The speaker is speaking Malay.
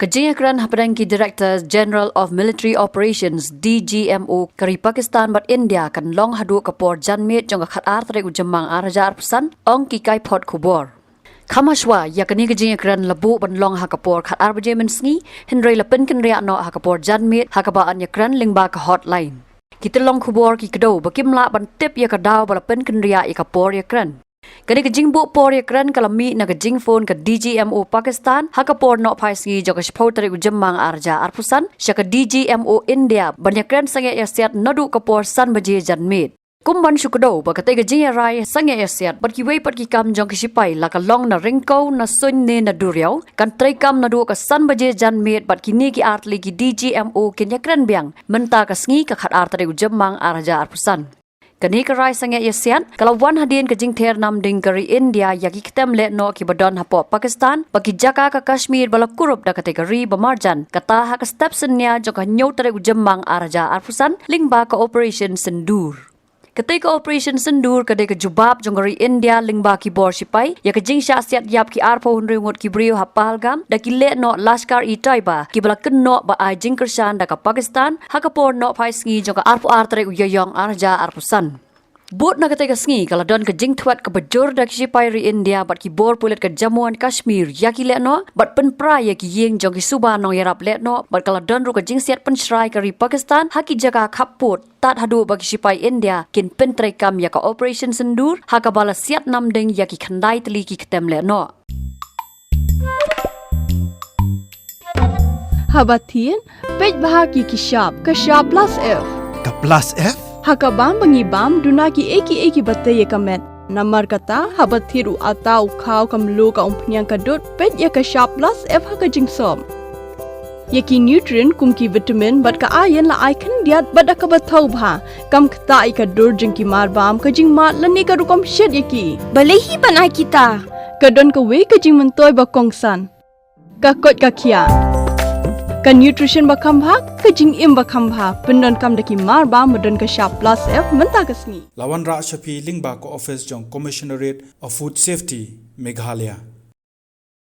Ïakren Hapadangki Director General of Military Operations DGMO kari Pakistan bat India kan long hadu kapor Janmiet jong khat artre ujamang arajar pesan ong ki kai pot kubor. Kamashwa yakani Ïakren labu ban long hakapor khat arbaje mensngi Henry la Pynkynriah no hakapor Janmiet hakabaan Ïakren Lyngba ka Hotline. Kita long kubor ki kedo bakimla ban tip yakadaw bala Pynkynriah ikapor Ïakren. Kani kajing bu por Ïakren kalami na kajing phone ka DGMO Pakistan hakapor no phaisi joka shpotari ujamang arja arpusan shaka DGMO India ban Ïakren sange yasiat nadu kapor san baje Janmiet. Kumban shukado ba katay Pynkynriah sange yasiat bat kiway pat ki kam jong kisipay la kalong na ringko na sun ne na duryaw kan tray kam na du ka san baje Janmiet bat kini ki artli ki DGMO kin Ïakren biang menta ka sngi ka khat artari ujamang arja arpusan. Kani karai sange yasian kalau wan hadin kajing ther nam ding kari India yaki kitem le no ki badon hapo Pakistan bagi jaka ka Kashmir bala kurup da kategori bamarjan kata ha ka step senya joka nyau tare ujamang arja arpusan Lyngba ka operation sendur. Ketika operation sendur kadai ke jubab jongari India Lyngba ki bor sipai ya kajing syasiat yap ki arpo hunringot ki brio hapalgam da ki le no Lashkar i Taiba ki bala kenno ba ai jingkersan da ka Pakistan hakapor no phai sngi jonga arpo artare uyayong arja arpusan. Bot na katay kasngi kala don ka jing twat ka bajur da kisipay ri India bat ki bor pulit ka Jammu and Kashmir yaki le no bat penpra yaki yeng jong ki suba no yarap le no bat kala don ru ka jing siat penshrai ka ri Pakistan haki jaga khapot tat hadu ba kisipay India kin pentray kam yaka operation sendur hakabala siat nam ding yaki khandai tli ki ketem le no. Habatin pej bahagi kishap kashap plus F Ka plus F Hakabam bangibam dunaki eki batay kamet namar kata habathiru atau khaw kamlu ka umpnyang kadut pet ya ka sharp plus F hakajing som yaki nutrient kumki vitamin bat ka iron la icon diat bat ka bathau bha kam khta I ka dur jingki mar bam ka jing ma lani ka rukom shed yaki balehi banai kita kadon ka we ka jing mentoy ba kongsan ka kot ka khia ka nutrition bakam bha kajing im bakam bha pendon kam daki mar ba modon ka sharp plus F menta kasni Lawan Ra Shapi Lyngba ko office jong Commissionerate of Food Safety Meghalaya